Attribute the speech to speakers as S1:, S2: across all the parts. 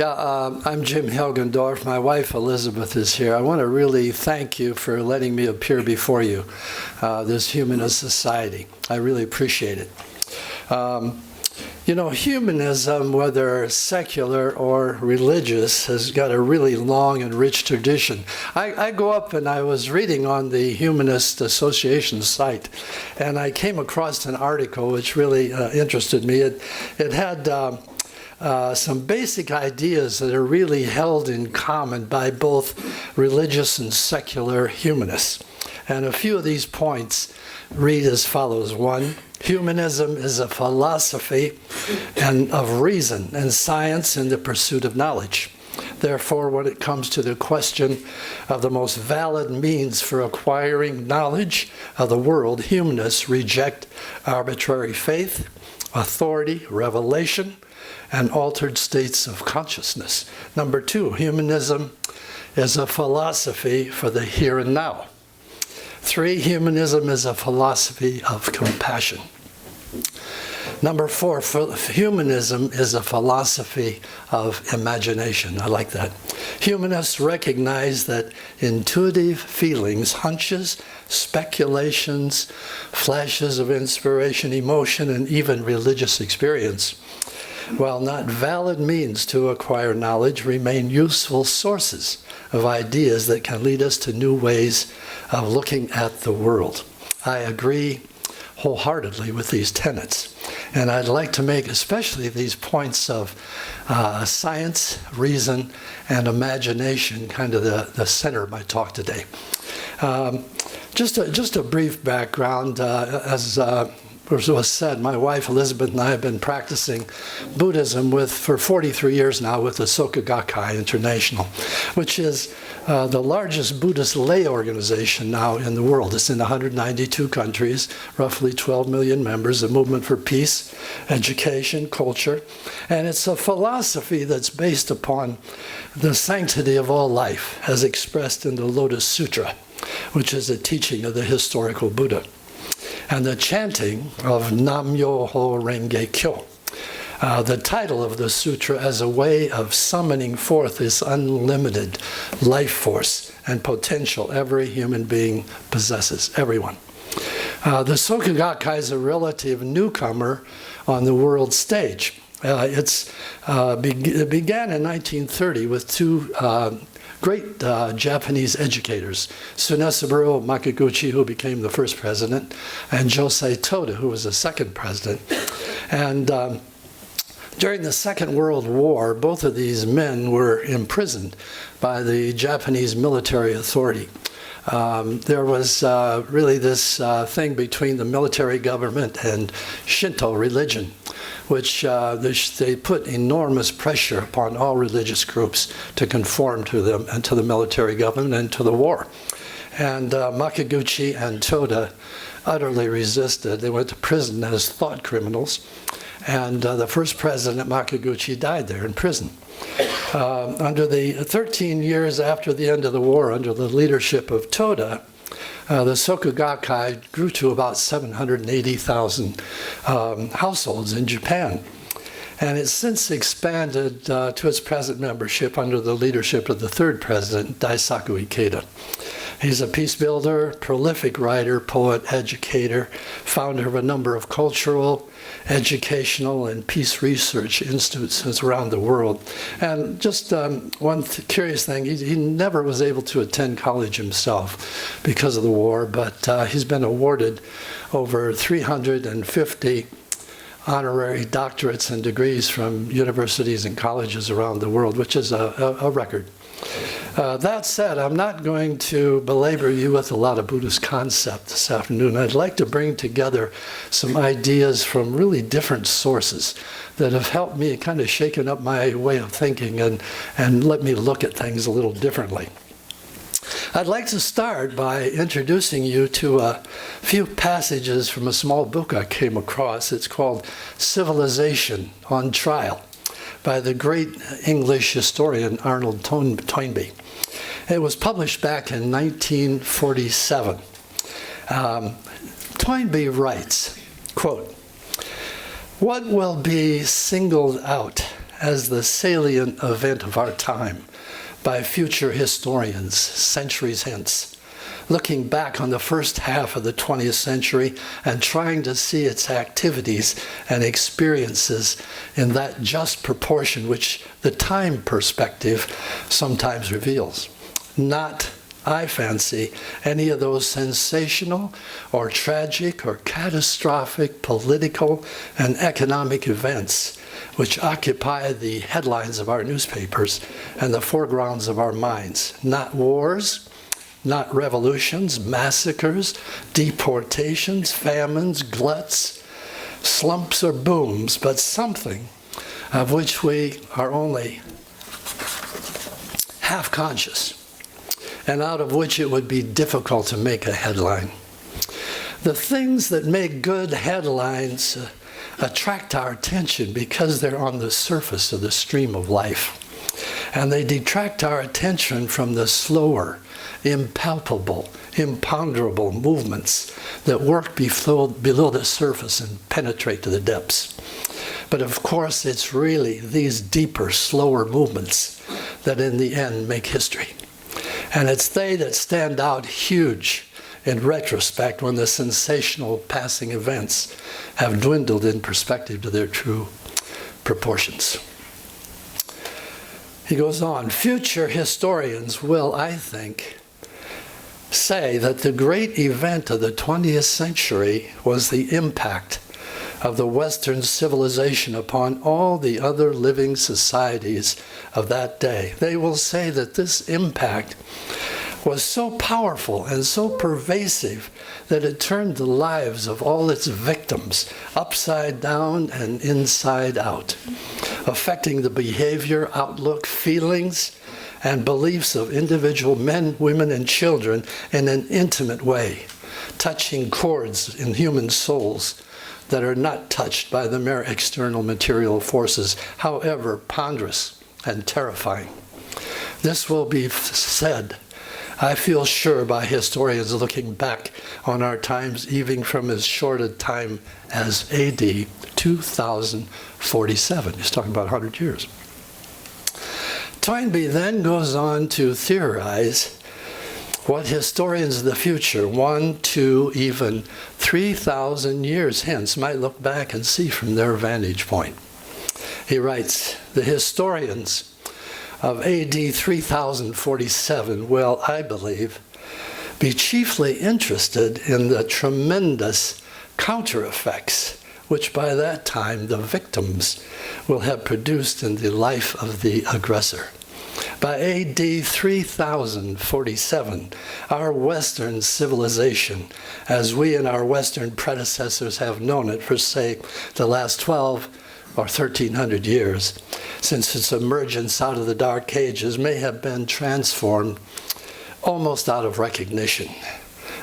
S1: I'm Jim Helgendorf. My wife Elizabeth is here. I want to really thank you for letting me appear before you, this Humanist Society. I really appreciate it. Humanism, whether secular or religious, has got a really long and rich tradition. I go up and I was reading on the Humanist Association site, and I came across an article which really interested me. It had some basic ideas that are really held in common by both religious and secular humanists. And a few of these points read as follows. 1, humanism is a philosophy of reason and science in the pursuit of knowledge. Therefore, when it comes to the question of the most valid means for acquiring knowledge of the world, humanists reject arbitrary faith, authority, revelation, and altered states of consciousness. Number 2, humanism is a philosophy for the here and now. 3, humanism is a philosophy of compassion. Number 4, humanism is a philosophy of imagination. I like that. Humanists recognize that intuitive feelings, hunches, speculations, flashes of inspiration, emotion, and even religious experience, while not valid means to acquire knowledge, remain useful sources of ideas that can lead us to new ways of looking at the world. I agree wholeheartedly with these tenets. And I'd like to make especially these points of science, reason, and imagination kind of the center of my talk today. Just a brief background. As was said, my wife Elizabeth and I have been practicing Buddhism for 43 years now with the Soka Gakkai International, which is the largest Buddhist lay organization now in the world. It's in 192 countries, roughly 12 million members, a movement for peace, education, culture, and it's a philosophy that's based upon the sanctity of all life as expressed in the Lotus Sutra, which is a teaching of the historical Buddha, and the chanting of Nam-myoho Renge Kyo. The title of the sutra as a way of summoning forth this unlimited life force and potential every human being possesses, everyone. The Soka Gakkai is a relative newcomer on the world stage. It began in 1930 with two great Japanese educators, Tsunesaburo Makaguchi, who became the first president, and Josei Toda, who was the second president. And during the Second World War, both of these men were imprisoned by the Japanese military authority. There was really this thing between the military government and Shinto religion, which they put enormous pressure upon all religious groups to conform to them and to the military government and to the war. And Makaguchi and Toda utterly resisted. They went to prison as thought criminals. And the first president, Makaguchi, died there in prison. Under the 13 years after the end of the war, under the leadership of Toda, the Soka Gakkai grew to about 780,000 households in Japan. And it's since expanded to its present membership under the leadership of the third president, Daisaku Ikeda. He's a peace builder, prolific writer, poet, educator, founder of a number of cultural, educational, and peace research institutes around the world. And just one curious thing, he never was able to attend college himself because of the war, but he's been awarded over 350 honorary doctorates and degrees from universities and colleges around the world, which is a record. That said, I'm not going to belabor you with a lot of Buddhist concepts this afternoon. I'd like to bring together some ideas from really different sources that have helped me kind of shaken up my way of thinking and let me look at things a little differently. I'd like to start by introducing you to a few passages from a small book I came across. It's called Civilization on Trial by the great English historian Arnold Toynbee. It was published back in 1947. Toynbee writes, quote, "What will be singled out as the salient event of our time by future historians centuries hence, looking back on the first half of the 20th century and trying to see its activities and experiences in that just proportion which the time perspective sometimes reveals. Not, I fancy, any of those sensational or tragic or catastrophic political and economic events which occupy the headlines of our newspapers and the foregrounds of our minds. Not wars, not revolutions, massacres, deportations, famines, gluts, slumps or booms, but something of which we are only half conscious, and out of which it would be difficult to make a headline. The things that make good headlines attract our attention because they're on the surface of the stream of life. And they detract our attention from the slower, impalpable, imponderable movements that work below the surface and penetrate to the depths. But of course, it's really these deeper, slower movements that in the end make history. And it's they that stand out huge in retrospect when the sensational passing events have dwindled in perspective to their true proportions. He goes on, future historians will, I think, say that the great event of the 20th century was the impact of the Western civilization upon all the other living societies of that day. They will say that this impact was so powerful and so pervasive that it turned the lives of all its victims upside down and inside out, affecting the behavior, outlook, feelings, and beliefs of individual men, women, and children in an intimate way, touching chords in human souls that are not touched by the mere external material forces, however ponderous and terrifying. This will be said, I feel sure, by historians looking back on our times, even from as short a time as AD 2047. He's talking about 100 years. Toynbee then goes on to theorize what historians of the future, 1, 2, even 3,000 years hence, might look back and see from their vantage point. He writes, the historians of AD 3047 will, I believe, be chiefly interested in the tremendous counter effects which by that time the victims will have produced in the life of the aggressor. By AD 3047, our Western civilization, as we and our Western predecessors have known it for, say, the last 12 or 1,300 years, since its emergence out of the Dark Ages, may have been transformed almost out of recognition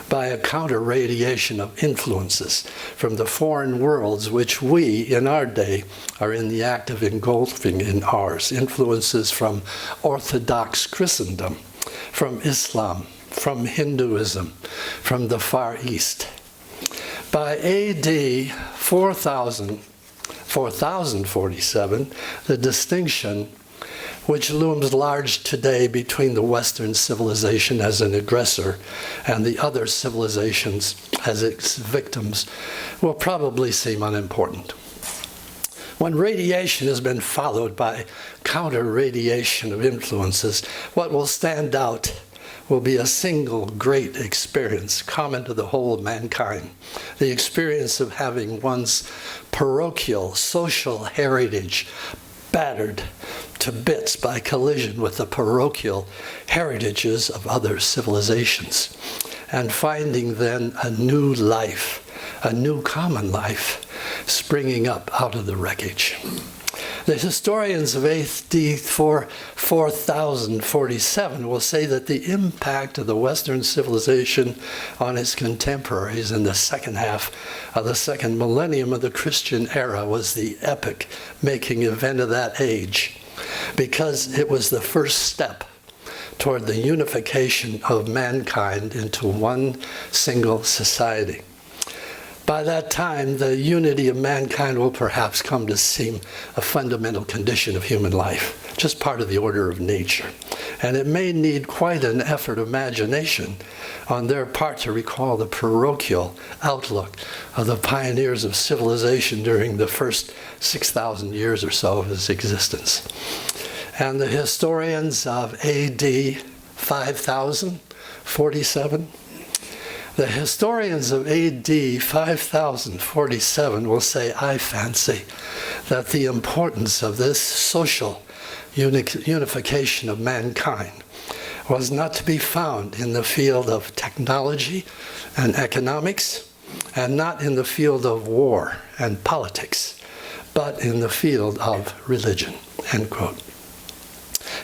S1: by a counter-radiation of influences from the foreign worlds which we, in our day, are in the act of engulfing in ours. Influences from Orthodox Christendom, from Islam, from Hinduism, from the Far East. By AD 4047, the distinction which looms large today between the Western civilization as an aggressor and the other civilizations as its victims will probably seem unimportant. When radiation has been followed by counter-radiation of influences, what will stand out will be a single great experience common to the whole of mankind, the experience of having one's parochial social heritage battered to bits by collision with the parochial heritages of other civilizations, and finding then a new life, a new common life, springing up out of the wreckage. The historians of AD 4047 will say that the impact of the Western civilization on its contemporaries in the second half of the second millennium of the Christian era was the epoch-making event of that age, because it was the first step toward the unification of mankind into one single society. By that time, the unity of mankind will perhaps come to seem a fundamental condition of human life, just part of the order of nature. And it may need quite an effort of imagination on their part to recall the parochial outlook of the pioneers of civilization during the first 6,000 years or so of its existence. And the historians of AD 5047, the historians of AD 5047 will say, I fancy, that the importance of this social unification of mankind was not to be found in the field of technology and economics, and not in the field of war and politics, but in the field of religion, end quote.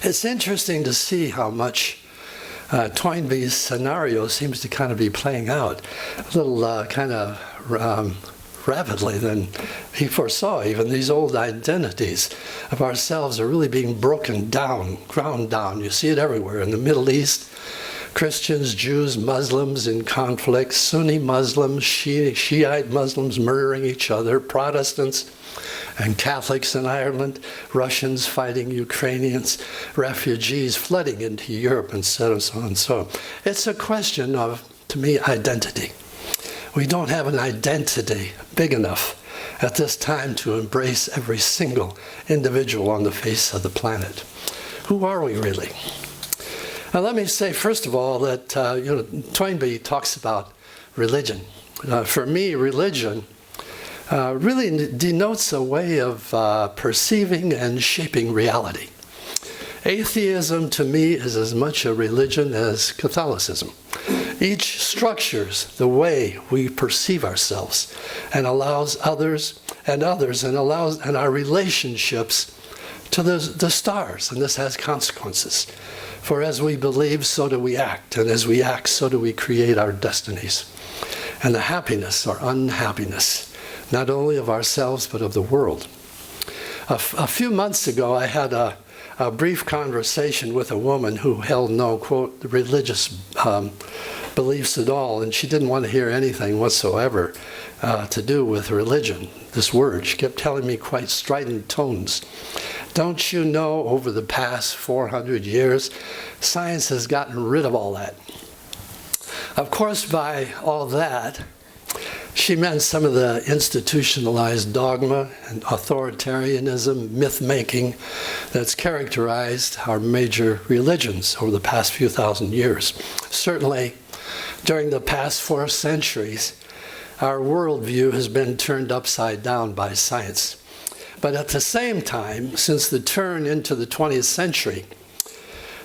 S1: It's interesting to see how much Toynbee's scenario seems to kind of be playing out a little rapidly than he foresaw. Even these old identities of ourselves are really being broken down, ground down. You see it everywhere. In the Middle East, Christians, Jews, Muslims in conflict, Sunni Muslims, Shiite Muslims murdering each other, Protestants and Catholics in Ireland, Russians fighting Ukrainians, refugees flooding into Europe, and so on and so on. It's a question of, to me, identity. We don't have an identity big enough at this time to embrace every single individual on the face of the planet. Who are we really? Now, let me say, first of all, that Toynbee talks about religion. For me, religion really denotes a way of perceiving and shaping reality. Atheism, to me, is as much a religion as Catholicism. Each structures the way we perceive ourselves and allows others and our relationships to the stars, and this has consequences. For as we believe, so do we act, and as we act, so do we create our destinies. And the happiness or unhappiness, not only of ourselves, but of the world. A few months ago, I had a brief conversation with a woman who held no, quote, religious beliefs at all, and she didn't want to hear anything whatsoever to do with religion, this word. She kept telling me quite strident tones. Don't you know, over the past 400 years, science has gotten rid of all that. Of course, by all that, she meant some of the institutionalized dogma and authoritarianism, myth-making that's characterized our major religions over the past few thousand years. Certainly, during the past 4 centuries, our worldview has been turned upside down by science. But at the same time, since the turn into the 20th century,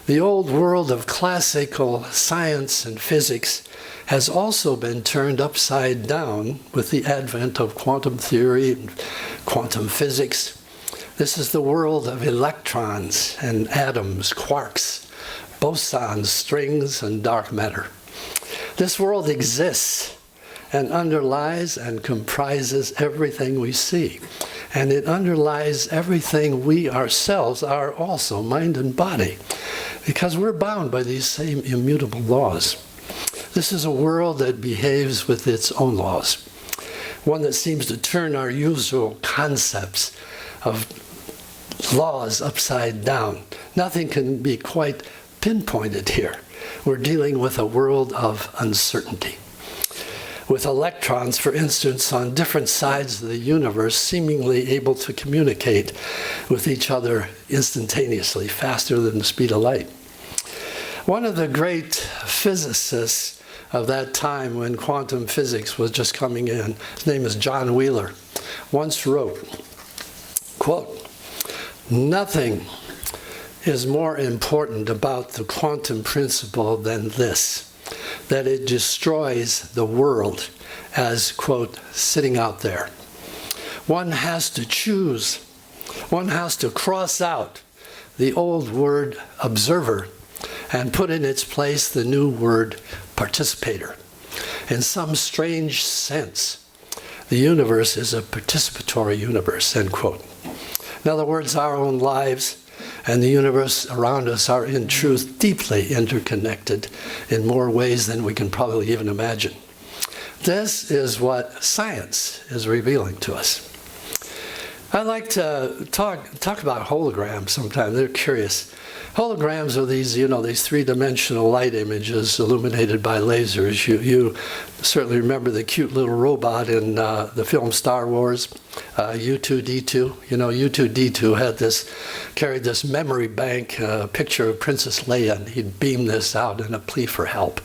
S1: the old world of classical science and physics has also been turned upside down with the advent of quantum theory and quantum physics. This is the world of electrons and atoms, quarks, bosons, strings, and dark matter. This world exists and underlies and comprises everything we see. And it underlies everything we ourselves are also, mind and body, because we're bound by these same immutable laws. This is a world that behaves with its own laws, one that seems to turn our usual concepts of laws upside down. Nothing can be quite pinpointed here. We're dealing with a world of uncertainty. With electrons, for instance, on different sides of the universe, seemingly able to communicate with each other instantaneously, faster than the speed of light. One of the great physicists of that time when quantum physics was just coming in, his name is John Wheeler, once wrote, quote, "Nothing is more important about the quantum principle than this, that it destroys the world as, quote, sitting out there. One has to choose, one has to cross out the old word observer and put in its place the new word participator. In some strange sense, the universe is a participatory universe," end quote. In other words, our own lives and the universe around us are in truth deeply interconnected in more ways than we can probably even imagine. This is what science is revealing to us. I like to talk about holograms sometimes. They're curious. Holograms are these, these three-dimensional light images illuminated by lasers. You certainly remember the cute little robot in the film Star Wars, U2D2. U2D2 carried this memory bank picture of Princess Leia, and he'd beam this out in a plea for help.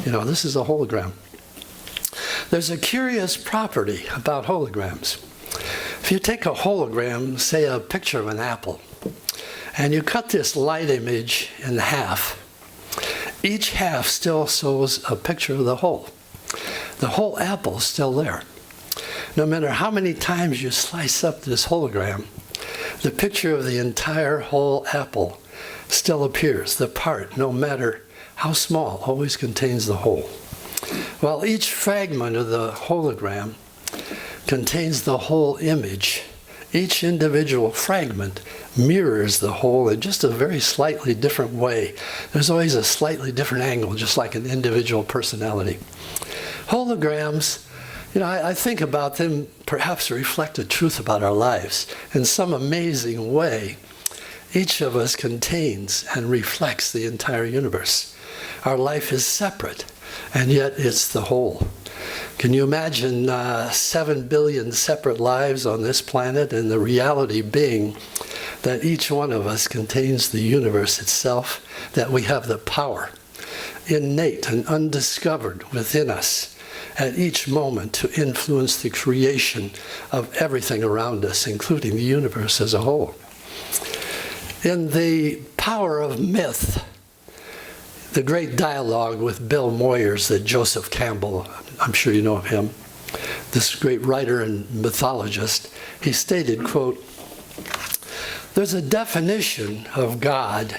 S1: This is a hologram. There's a curious property about holograms. If you take a hologram, say a picture of an apple, and you cut this light image in half, each half still shows a picture of the whole. The whole apple is still there. No matter how many times you slice up this hologram, the picture of the entire whole apple still appears. The part, no matter how small, always contains the whole. While each fragment of the hologram contains the whole image, each individual fragment mirrors the whole in just a very slightly different way. There's always a slightly different angle, just like an individual personality. Holograms, I think about them perhaps reflect the truth about our lives. In some amazing way, each of us contains and reflects the entire universe. Our life is separate, and yet it's the whole. Can you imagine 7 billion separate lives on this planet, and the reality being that each one of us contains the universe itself, that we have the power, innate and undiscovered within us, at each moment to influence the creation of everything around us, including the universe as a whole. In The Power of Myth, the great dialogue with Bill Moyers that Joseph Campbell, I'm sure you know of him, this great writer and mythologist, he stated, quote, "There's a definition of God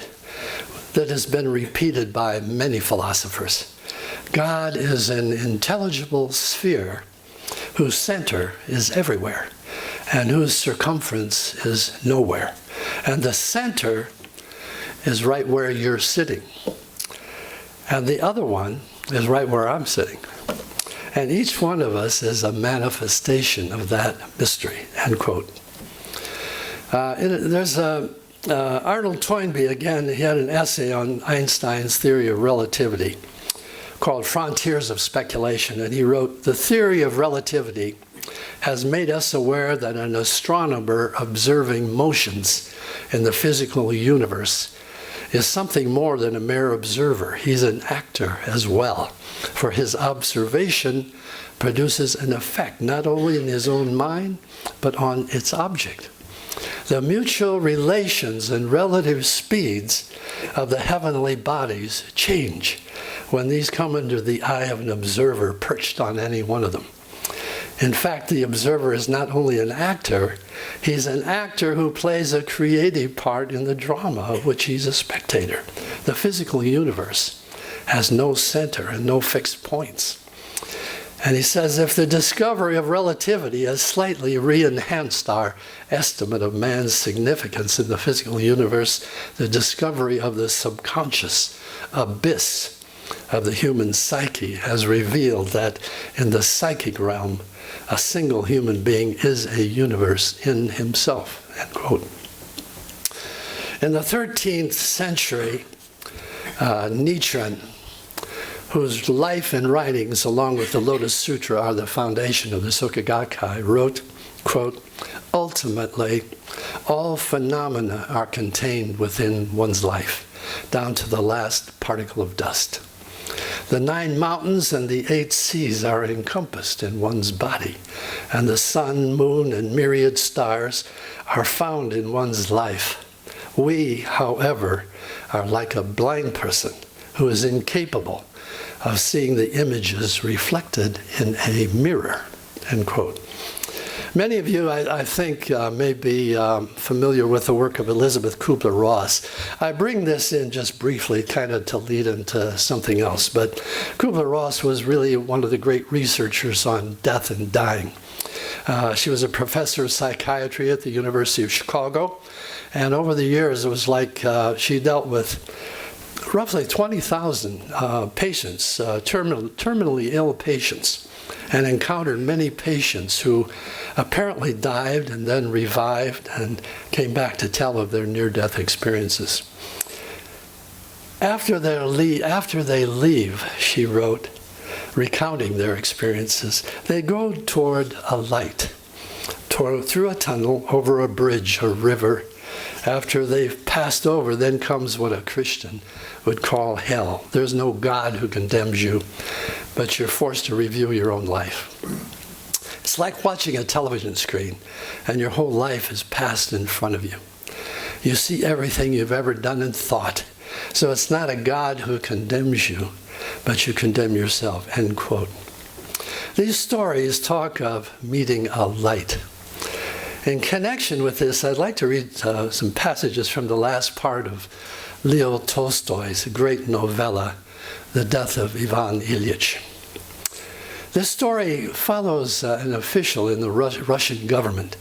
S1: that has been repeated by many philosophers. God is an intelligible sphere whose center is everywhere and whose circumference is nowhere. And the center is right where you're sitting. And the other one is right where I'm sitting. And each one of us is a manifestation of that mystery," end quote. There's Arnold Toynbee, again, he had an essay on Einstein's theory of relativity called Frontiers of Speculation, and he wrote, "The theory of relativity has made us aware that an astronomer observing motions in the physical universe is something more than a mere observer. He's an actor as well, for his observation produces an effect not only in his own mind, but on its object. The mutual relations and relative speeds of the heavenly bodies change when these come under the eye of an observer perched on any one of them. In fact, the observer is not only an actor, he's an actor who plays a creative part in the drama of which he's a spectator. The physical universe has no center and no fixed points." And he says, if the discovery of relativity has slightly re-enhanced our estimate of man's significance in the physical universe, the discovery of the subconscious abyss of the human psyche has revealed that in the psychic realm, a single human being is a universe in himself, end quote. In the 13th century, Nichiren, whose life and writings, along with the Lotus Sutra, are the foundation of the Soka Gakkai, wrote, quote, "Ultimately, all phenomena are contained within one's life, down to the last particle of dust. The 9 mountains and the 8 seas are encompassed in one's body, and the sun, moon, and myriad stars are found in one's life. We, however, are like a blind person who is incapable of seeing the images reflected in a mirror," end quote. Many of you, I think, may be familiar with the work of Elizabeth Kubler-Ross. I bring this in just briefly, kind of to lead into something else, but Kubler-Ross was really one of the great researchers on death and dying. She was a professor of psychiatry at the University of Chicago, and over the years, it was like she dealt with roughly 20,000 patients, terminally ill patients. and encountered many patients who apparently died and then revived and came back to tell of their near-death experiences. After they leave, she wrote, recounting their experiences, they go toward a light, through a tunnel, over a bridge or river. After they've passed over, then comes what a Christian would call hell. There's no God who condemns you, but you're forced to review your own life. It's like watching a television screen, and your whole life is passed in front of you. You see everything you've ever done and thought. So it's not a God who condemns you, but you condemn yourself, end quote. These stories talk of meeting a light. In connection with this, I'd like to read some passages from the last part of Leo Tolstoy's great novella, The Death of Ivan Ilyich. This story follows an official in the Russian government,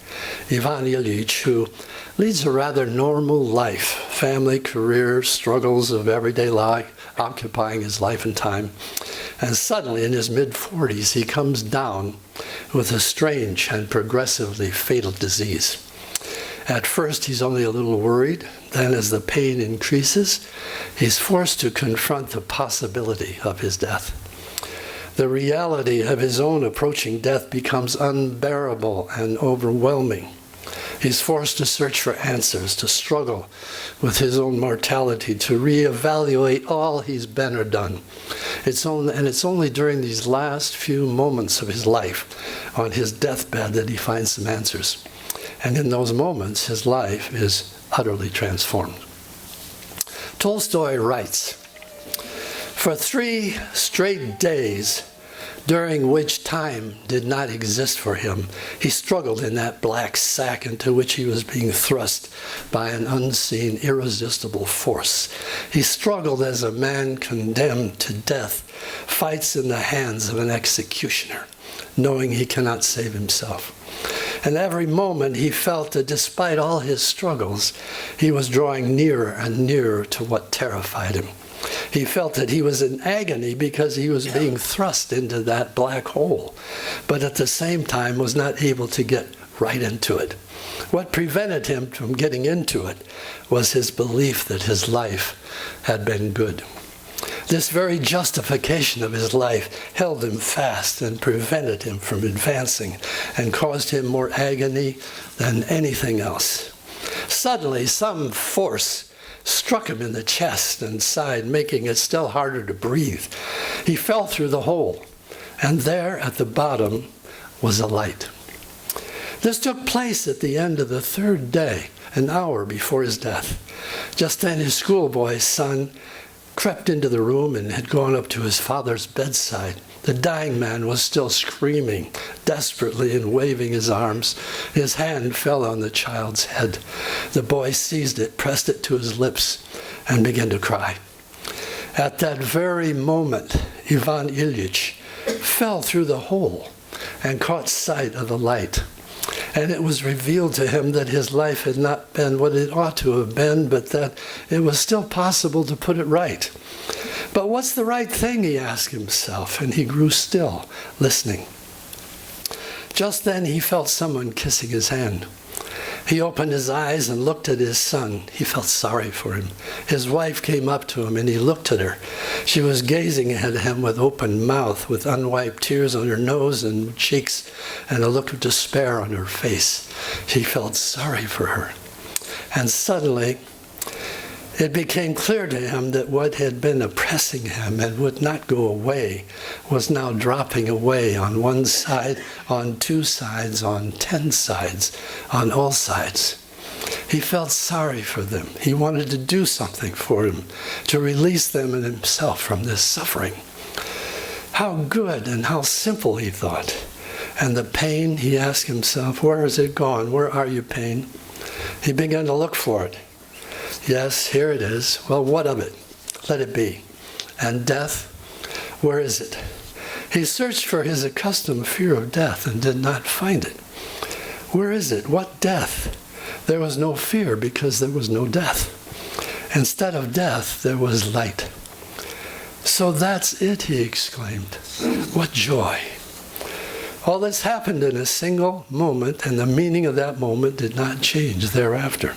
S1: Ivan Ilyich, who leads a rather normal life, family, career, struggles of everyday life, occupying his life and time. And suddenly, in his mid-40s, he comes down with a strange and progressively fatal disease. At first, he's only a little worried. Then, as the pain increases, he's forced to confront the possibility of his death. The reality of his own approaching death becomes unbearable and overwhelming. He's forced to search for answers, to struggle with his own mortality, to reevaluate all he's been or done. It's only during these last few moments of his life, on his deathbed, that he finds some answers. And in those moments, his life is utterly transformed. Tolstoy writes, "For 3 straight days, during which time did not exist for him, he struggled in that black sack into which he was being thrust by an unseen, irresistible force. He struggled as a man condemned to death fights in the hands of an executioner, knowing he cannot save himself. And every moment he felt that despite all his struggles, he was drawing nearer and nearer to what terrified him. He felt that he was in agony because he was being thrust into that black hole, but at the same time was not able to get right into it. What prevented him from getting into it was his belief that his life had been good. This very justification of his life held him fast and prevented him from advancing and caused him more agony than anything else. Suddenly, some force struck him in the chest and side, making it still harder to breathe. He fell through the hole, and there at the bottom was a light. This took place at the end of the 3rd day, an hour before his death. Just then his schoolboy son crept into the room and had gone up to his father's bedside. The dying man was still screaming desperately and waving his arms. His hand fell on the child's head. The boy seized it, pressed it to his lips, and began to cry. At that very moment, Ivan Ilyich fell through the hole and caught sight of the light. And it was revealed to him that his life had not been what it ought to have been, but that it was still possible to put it right. But what's the right thing, he asked himself, and he grew still, listening. Just then he felt someone kissing his hand. He opened his eyes and looked at his son. He felt sorry for him. His wife came up to him and he looked at her. She was gazing at him with open mouth, with unwiped tears on her nose and cheeks, and a look of despair on her face. He felt sorry for her. And suddenly, it became clear to him that what had been oppressing him and would not go away was now dropping away on one side, on 2 sides, on 10 sides, on all sides. He felt sorry for them. He wanted to do something for them, to release them and himself from this suffering. How good and how simple, he thought. And the pain, he asked himself, where has it gone? Where are you, pain? He began to look for it. Yes, here it is. Well, what of it? Let it be. And death, where is it? He searched for his accustomed fear of death and did not find it. Where is it? What death? There was no fear because there was no death. Instead of death, there was light. So that's it, he exclaimed. What joy. All this happened in a single moment, and the meaning of that moment did not change thereafter.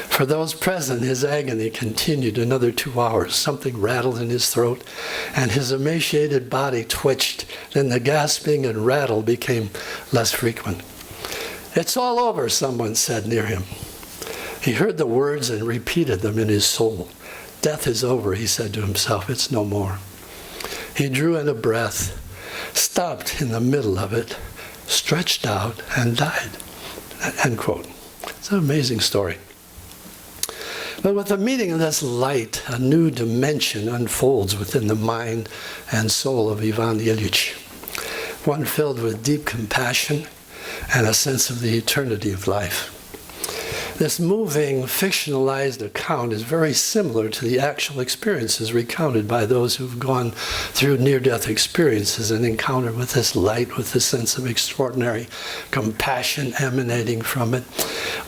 S1: For those present, his agony continued another 2 hours. Something rattled in his throat, and his emaciated body twitched. Then the gasping and rattle became less frequent. "It's all over," someone said near him. He heard the words and repeated them in his soul. "Death is over," he said to himself. "It's no more." He drew in a breath, stopped in the middle of it, stretched out, and died. End quote. It's an amazing story. But with the meeting of this light, a new dimension unfolds within the mind and soul of Ivan Ilyich, one filled with deep compassion and a sense of the eternity of life. This moving, fictionalized account is very similar to the actual experiences recounted by those who've gone through near-death experiences and encountered with this light, with this sense of extraordinary compassion emanating from it.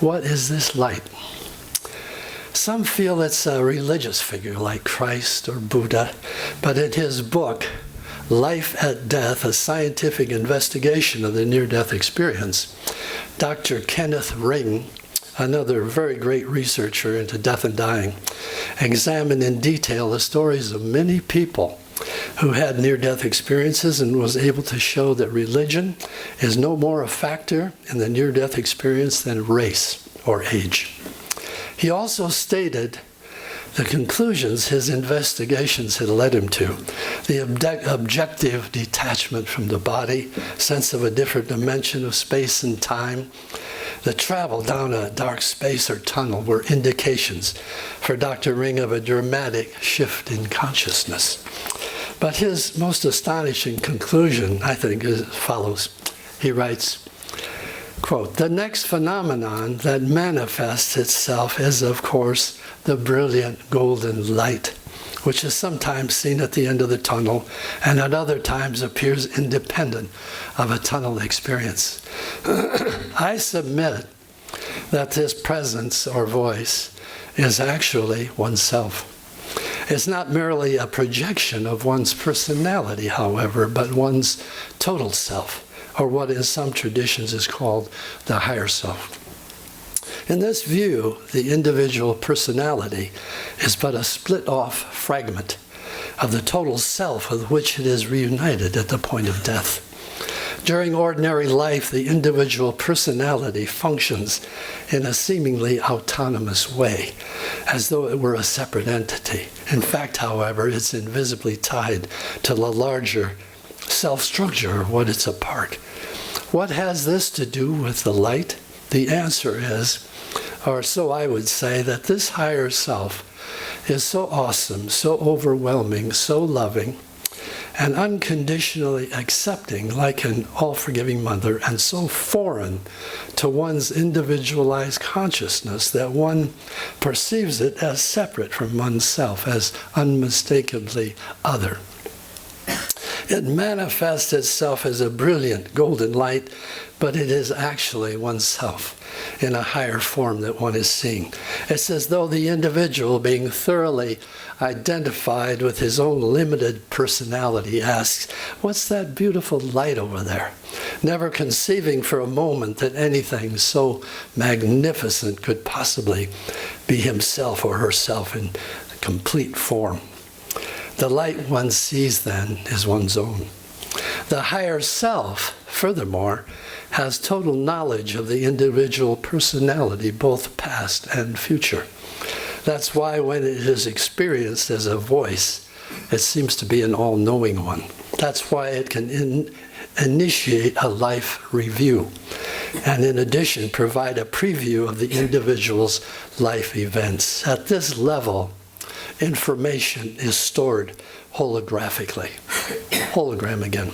S1: What is this light? Some feel it's a religious figure like Christ or Buddha, but in his book, Life at Death, a scientific investigation of the near-death experience, Dr. Kenneth Ring, another very great researcher into death and dying, examined in detail the stories of many people who had near-death experiences and was able to show that religion is no more a factor in the near-death experience than race or age. He also stated the conclusions his investigations had led him to: the objective detachment from the body, sense of a different dimension of space and time. The travel down a dark space or tunnel were indications for Dr. Ring of a dramatic shift in consciousness. But his most astonishing conclusion, I think, is as follows. He writes, quote, "The next phenomenon that manifests itself is, of course, the brilliant golden light, which is sometimes seen at the end of the tunnel and at other times appears independent of a tunnel experience. I submit that this presence or voice is actually oneself. It's not merely a projection of one's personality, however, but one's total self, or what in some traditions is called the higher self. In this view, the individual personality is but a split-off fragment of the total self with which it is reunited at the point of death. During ordinary life, the individual personality functions in a seemingly autonomous way, as though it were a separate entity. In fact, however, it's invisibly tied to the larger self-structure of what it's a part. What has this to do with the light? The answer is, or so I would say, that this higher self is so awesome, so overwhelming, so loving, and unconditionally accepting like an all-forgiving mother, and so foreign to one's individualized consciousness that one perceives it as separate from oneself, as unmistakably other. It manifests itself as a brilliant golden light, but it is actually oneself in a higher form that one is seeing. It's as though the individual, being thoroughly identified with his own limited personality, asks, "What's that beautiful light over there?" Never conceiving for a moment that anything so magnificent could possibly be himself or herself in complete form. The light one sees, then, is one's own. The higher self, furthermore, has total knowledge of the individual personality, both past and future. That's why when it is experienced as a voice, it seems to be an all-knowing one. That's why it can initiate a life review, and in addition provide a preview of the individual's life events. At this level, information is stored holographically, hologram again,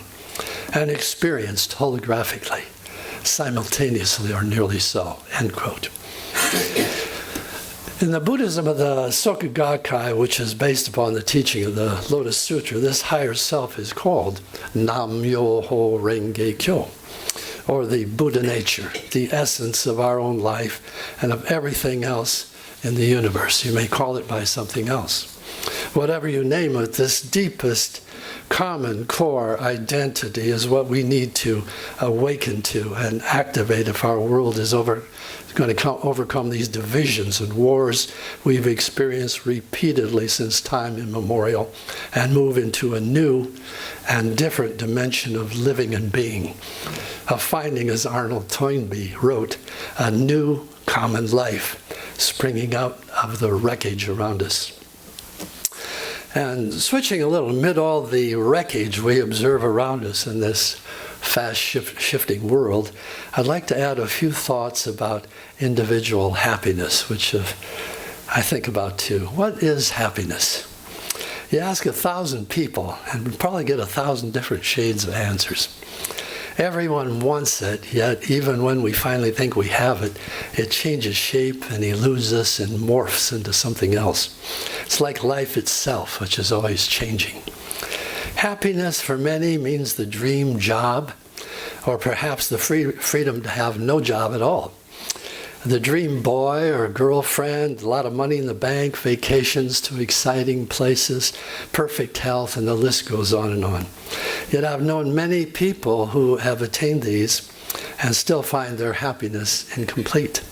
S1: and experienced holographically, simultaneously or nearly so, end quote. In the Buddhism of the Soka Gakkai, which is based upon the teaching of the Lotus Sutra, this higher self is called Nam-myoho Renge Kyo, or the Buddha nature, the essence of our own life and of everything else in the universe. You may call it by something else. Whatever you name it, this deepest common core identity is what we need to awaken to and activate if our world is going to overcome these divisions and wars we've experienced repeatedly since time immemorial and move into a new and different dimension of living and being, of finding, as Arnold Toynbee wrote, a new common life springing out of the wreckage around us. And switching a little, amid all the wreckage we observe around us in this fast shifting world, I'd like to add a few thoughts about individual happiness, which I think about too. What is happiness? You ask 1,000 people, and we probably get 1,000 different shades of answers. Everyone wants it, yet even when we finally think we have it, it changes shape and eludes us and morphs into something else. It's like life itself, which is always changing. Happiness for many means the dream job, or perhaps the freedom to have no job at all. The dream boy or girlfriend, a lot of money in the bank, vacations to exciting places, perfect health, and the list goes on and on. Yet I've known many people who have attained these and still find their happiness incomplete,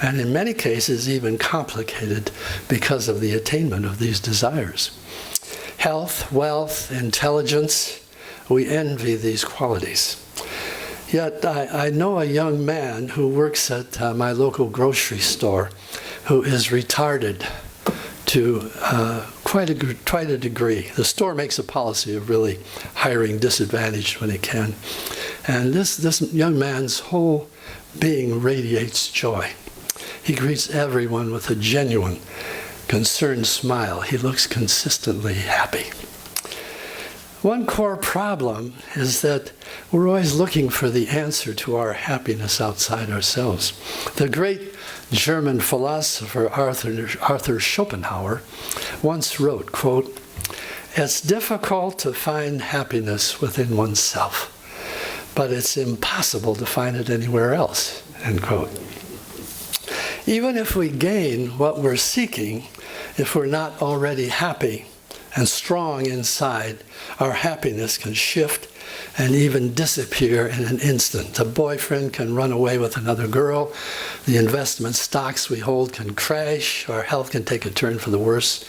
S1: and in many cases even complicated because of the attainment of these desires. Health, wealth, intelligence, we envy these qualities. Yet I know a young man who works at my local grocery store who is retarded to quite a degree. The store makes a policy of really hiring disadvantaged when it can. And this young man's whole being radiates joy. He greets everyone with a genuine, concerned smile. He looks consistently happy. One core problem is that we're always looking for the answer to our happiness outside ourselves. The great German philosopher Arthur Schopenhauer once wrote, quote, "It's difficult to find happiness within oneself, but it's impossible to find it anywhere else," end quote. Even if we gain what we're seeking, if we're not already happy and strong inside, our happiness can shift and even disappear in an instant. A boyfriend can run away with another girl, the investment stocks we hold can crash, our health can take a turn for the worse.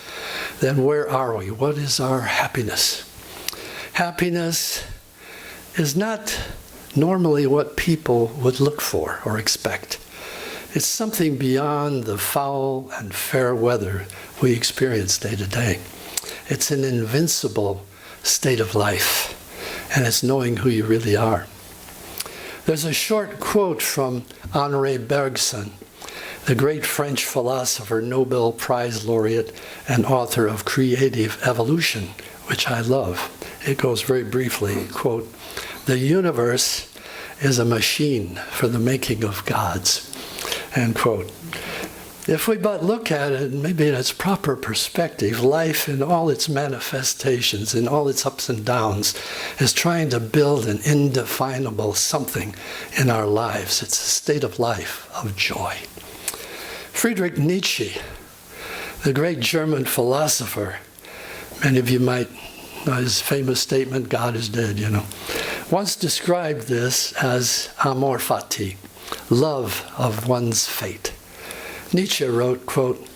S1: Then where are we? What is our happiness? Happiness is not normally what people would look for or expect. It's something beyond the foul and fair weather we experience day to day. It's an invincible state of life, and it's knowing who you really are. There's a short quote from Henri Bergson, the great French philosopher, Nobel Prize laureate, and author of Creative Evolution, which I love. It goes very briefly, quote, "The universe is a machine for the making of gods," end quote. If we but look at it, maybe in its proper perspective, life in all its manifestations, in all its ups and downs, is trying to build an indefinable something in our lives. It's a state of life, of joy. Friedrich Nietzsche, the great German philosopher, many of you might know his famous statement, "God is dead," once described this as amor fati, love of one's fate. Nietzsche wrote, quote,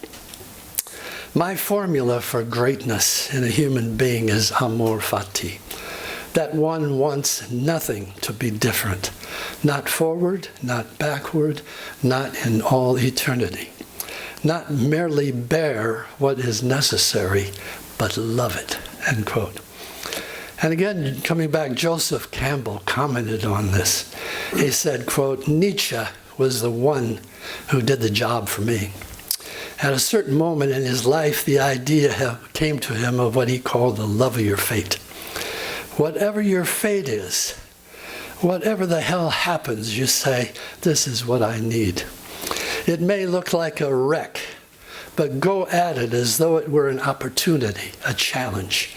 S1: "My formula for greatness in a human being is amor fati, that one wants nothing to be different, not forward, not backward, not in all eternity, not merely bear what is necessary, but love it," end quote. And again, coming back, Joseph Campbell commented on this. He said, quote, "Nietzsche was the one who did the job for me. At a certain moment in his life, the idea came to him of what he called the love of your fate. Whatever your fate is, whatever the hell happens, you say, this is what I need. It may look like a wreck, but go at it as though it were an opportunity, a challenge.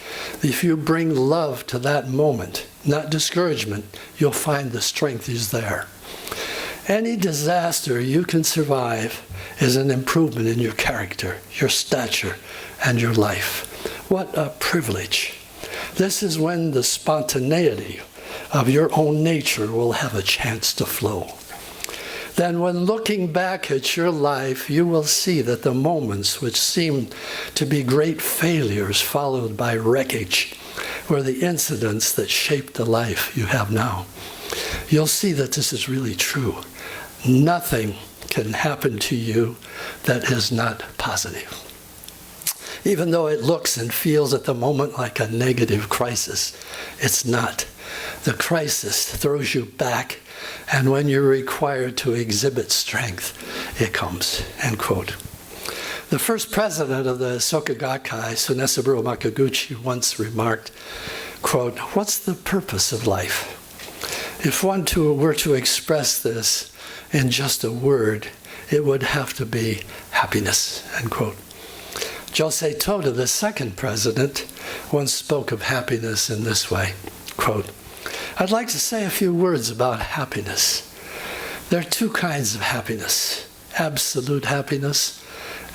S1: If you bring love to that moment, not discouragement, you'll find the strength is there. Any disaster you can survive is an improvement in your character, your stature, and your life. What a privilege. This is when the spontaneity of your own nature will have a chance to flow. Then when looking back at your life, you will see that the moments which seemed to be great failures followed by wreckage were the incidents that shaped the life you have now. You'll see that this is really true. Nothing can happen to you that is not positive. Even though it looks and feels at the moment like a negative crisis, it's not. The crisis throws you back, and when you're required to exhibit strength, it comes, end quote. The first president of the Soka Gakkai, Sunesaburo Makaguchi, once remarked, quote, "What's the purpose of life? If one were to express this in just a word, it would have to be happiness," end quote. Josei Toda, the second president, once spoke of happiness in this way, quote, "I'd like to say a few words about happiness. There are two kinds of happiness, absolute happiness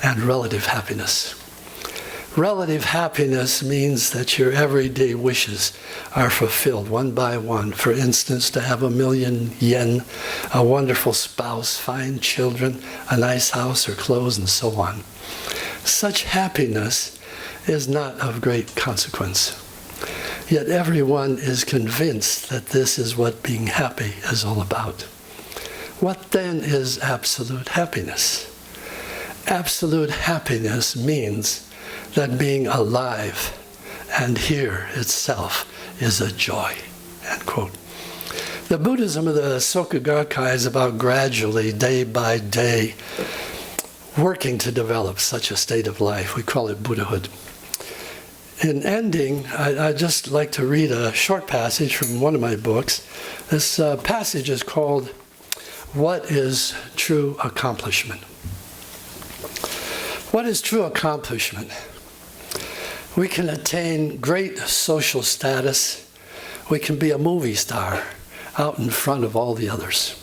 S1: and relative happiness. Relative happiness means that your everyday wishes are fulfilled one by one. For instance, to have 1,000,000 yen, a wonderful spouse, fine children, a nice house or clothes, and so on. Such happiness is not of great consequence. Yet everyone is convinced that this is what being happy is all about. What then is absolute happiness? Absolute happiness means that being alive and here itself is a joy," end quote. The Buddhism of the Soka Gakkai is about gradually, day by day, working to develop such a state of life. We call it Buddhahood. In ending, I'd just like to read a short passage from one of my books. This passage is called, "What is True Accomplishment?" What is true accomplishment? We can attain great social status. We can be a movie star out in front of all the others.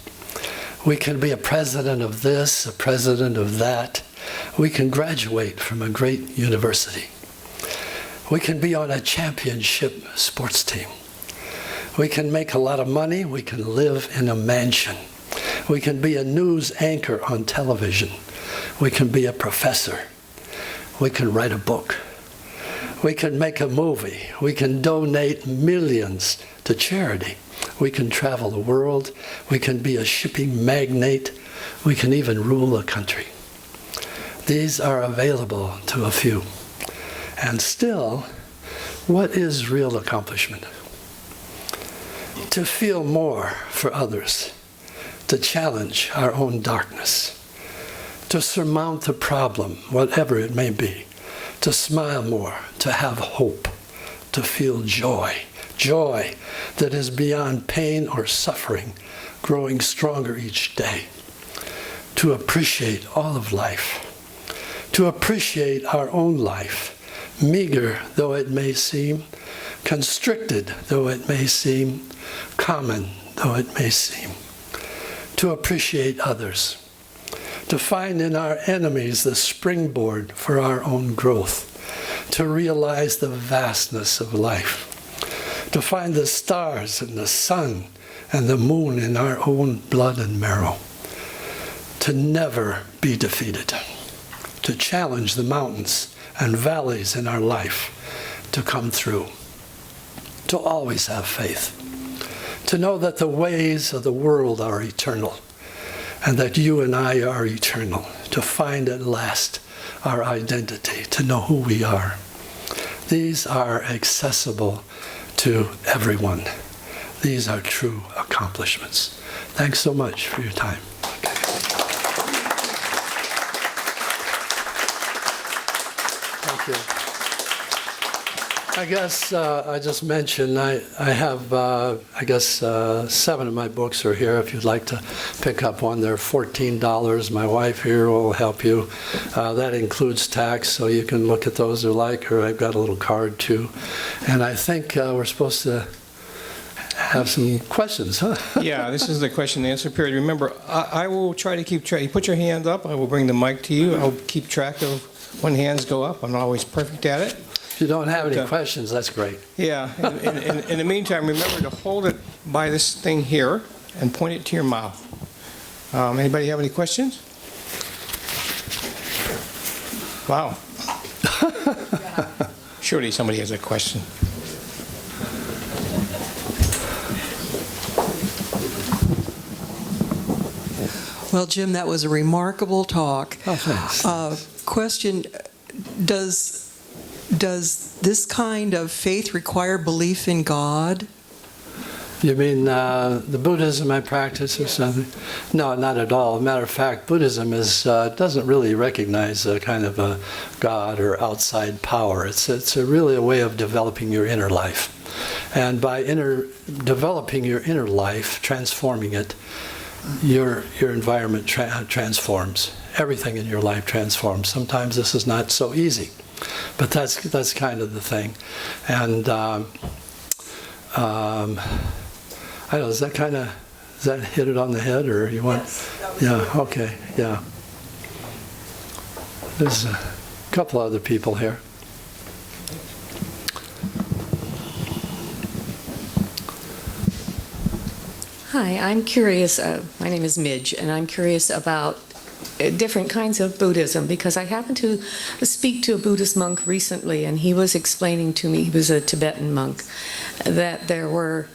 S1: We can be a president of this, a president of that. We can graduate from a great university. We can be on a championship sports team. We can make a lot of money. We can live in a mansion. We can be a news anchor on television. We can be a professor. We can write a book. We can make a movie. We can donate millions to charity. We can travel the world. We can be a shipping magnate. We can even rule a country. These are available to a few. And still, what is real accomplishment? To feel more for others, to challenge our own darkness, to surmount the problem, whatever it may be, to smile more, to have hope, to feel joy, joy that is beyond pain or suffering, growing stronger each day, to appreciate all of life, to appreciate our own life, meager though it may seem, constricted though it may seem, common though it may seem, to appreciate others, to find in our enemies the springboard for our own growth, to realize the vastness of life, to find the stars and the sun and the moon in our own blood and marrow, to never be defeated, to challenge the mountains and valleys in our life to come through, to always have faith, to know that the ways of the world are eternal and that you and I are eternal, to find at last our identity, to know who we are. These are accessible to everyone. These are true accomplishments. Thanks so much for your time. Thank you. I guess I just mentioned I have, 7 of my books are here. If you'd like to pick up one, they're $14. My wife here will help you. That includes tax, so you can look at those if you like, or I've got a little card too. And I think we're supposed to have some questions, huh?
S2: Yeah, this is the question and answer period. Remember, I will try to keep track. You put your hand up, I will bring the mic to you. I'll keep track of when hands go up. I'm not always perfect at it.
S1: If you don't have any questions, that's great.
S2: Yeah. In the meantime, remember to hold it by this thing here and point it to your mouth. Anybody have any questions? Wow. Surely somebody has a question.
S3: Well, Jim, that was a remarkable talk.
S1: Oh, thanks.
S3: Question, does this kind of faith require belief in God?
S1: You mean the Buddhism I practice or something? No, not at all. Matter of fact, Buddhism doesn't really recognize a kind of a God or outside power. It's really a way of developing your inner life. And by developing your inner life, transforming it, your environment transforms. Everything in your life transforms. Sometimes this is not so easy, but that's kind of the thing. And I don't know, does that hit it on the head, or you want? Yes, yeah, okay, yeah. There's a couple other people here.
S4: Hi, I'm curious, my name is Midge, and I'm curious about different kinds of Buddhism, because I happened to speak to a Buddhist monk recently, and he was explaining to me, he was a Tibetan monk, that there were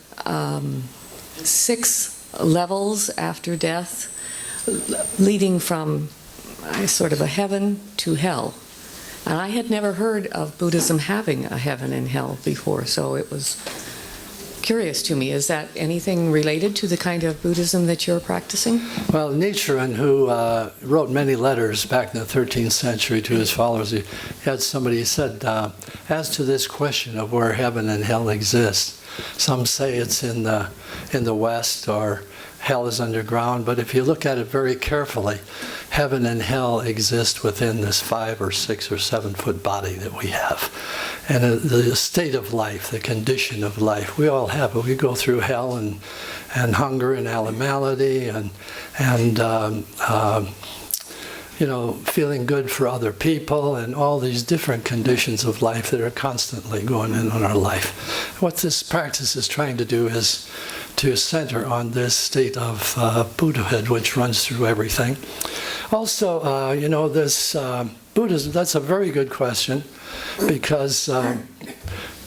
S4: 6 levels after death, leading from sort of a heaven to hell. And I had never heard of Buddhism having a heaven and hell before, so it was curious to me. Is that anything related to the kind of Buddhism that you're practicing?
S1: Well, Nichiren, who wrote many letters back in the 13th century to his followers, he had somebody said, as to this question of where heaven and hell exist, some say it's in the West, or hell is underground, but if you look at it very carefully, heaven and hell exist within this 5 or 6 or 7 foot body that we have. And the state of life, the condition of life, we all have it. We go through hell and hunger and animality and feeling good for other people, and all these different conditions of life that are constantly going in our life. What this practice is trying to do is to center on this state of Buddhahood, which runs through everything. Also, this Buddhism, that's a very good question, because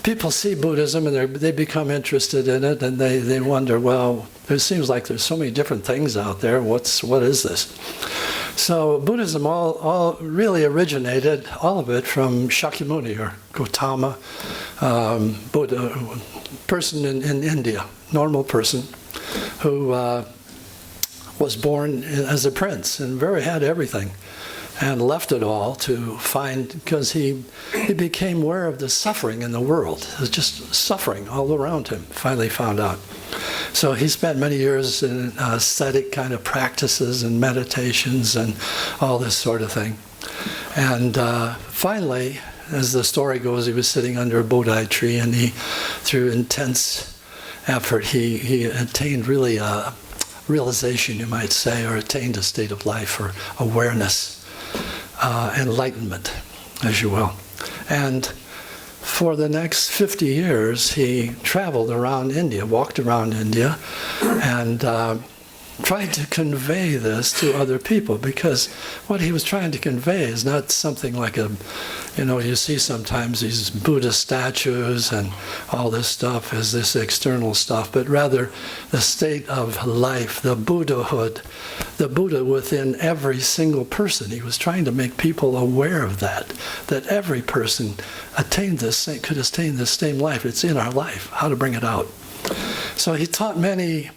S1: people see Buddhism and they become interested in it, and they wonder, well, it seems like there's so many different things out there. What is this? So Buddhism all really originated, all of it, from Shakyamuni or Gautama, Buddha, person in India, normal person, who was born as a prince and had everything, and left it all to find, because he became aware of the suffering in the world. There's just suffering all around him, finally found out. So he spent many years in ascetic kind of practices and meditations and all this sort of thing. And finally, as the story goes, he was sitting under a Bodhi tree, and through intense effort, he attained really a realization, you might say, or attained a state of life or awareness, enlightenment, as you will. And for the next 50 years, he traveled around India, walked around India, and tried to convey this to other people, because what he was trying to convey is not something like you see sometimes these Buddha statues and all this stuff is this external stuff, but rather the state of life, the Buddhahood, the Buddha within every single person. He was trying to make people aware of that every person could attain this same life. It's in our life, how to bring it out. So he taught many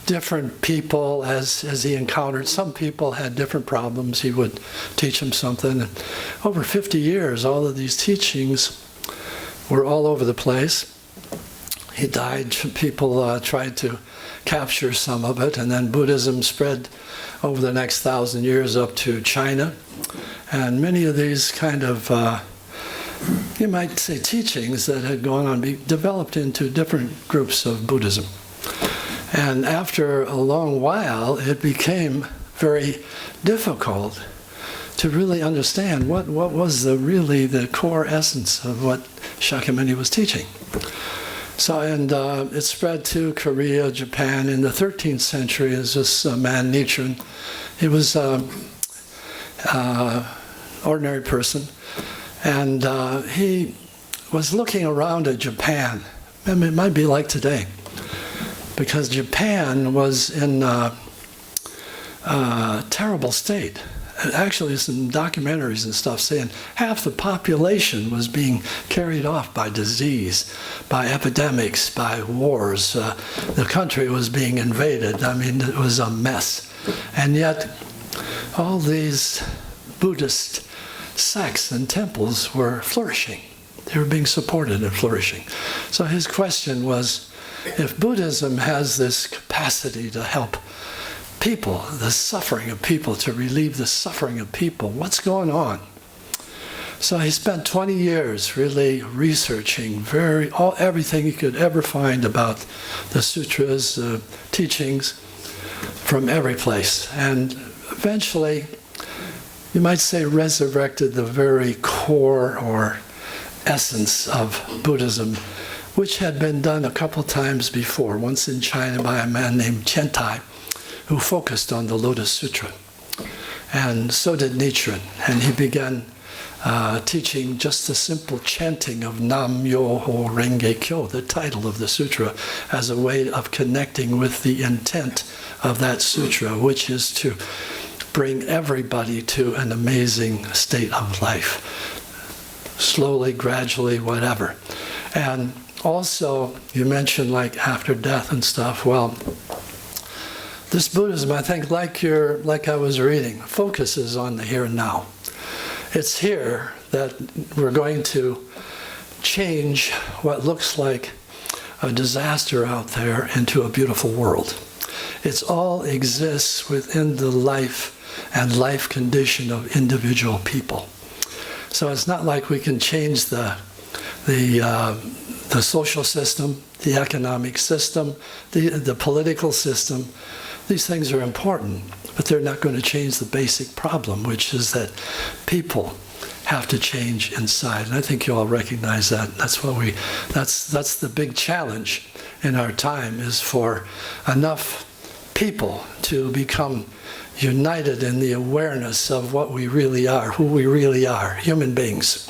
S1: different people as he encountered. Some people had different problems. He would teach them something. And over 50 years, all of these teachings were all over the place. He died. People tried to capture some of it, and then Buddhism spread over the next 1,000 years up to China. And many of these kind of, you might say, teachings that had gone on developed into different groups of Buddhism. And after a long while, it became very difficult to really understand what was really the core essence of what Shakyamuni was teaching. So, and it spread to Korea, Japan. In the 13th century, is this man Nichiren. He was an ordinary person, and he was looking around at Japan. I mean, it might be like today, because Japan was in a terrible state. Actually, some documentaries and stuff saying half the population was being carried off by disease, by epidemics, by wars. The country was being invaded. I mean, it was a mess. And yet, all these Buddhist sects and temples were flourishing. They were being supported and flourishing. So his question was, if Buddhism has this capacity to help people, the suffering of people, to relieve the suffering of people, what's going on? So he spent 20 years really researching everything he could ever find about the sutras, teachings from every place. And eventually, you might say, resurrected the very core or essence of Buddhism, which had been done a couple times before, once in China by a man named Chentai, who focused on the Lotus Sutra. And so did Nichiren. And he began teaching just the simple chanting of Nam Myoho Renge Kyo, the title of the sutra, as a way of connecting with the intent of that sutra, which is to bring everybody to an amazing state of life. Slowly, gradually, whatever. And also, you mentioned like after death and stuff. Well, this Buddhism, I think, like I was reading, focuses on the here and now. It's here that we're going to change what looks like a disaster out there into a beautiful world. It all exists within the life and life condition of individual people. So it's not like we can change the social system, the economic system, the political system. These things are important, but they're not going to change the basic problem, which is that people have to change inside. And I think you all recognize that. That's the big challenge in our time, is for enough people to become united in the awareness of what we really are, who we really are, human beings.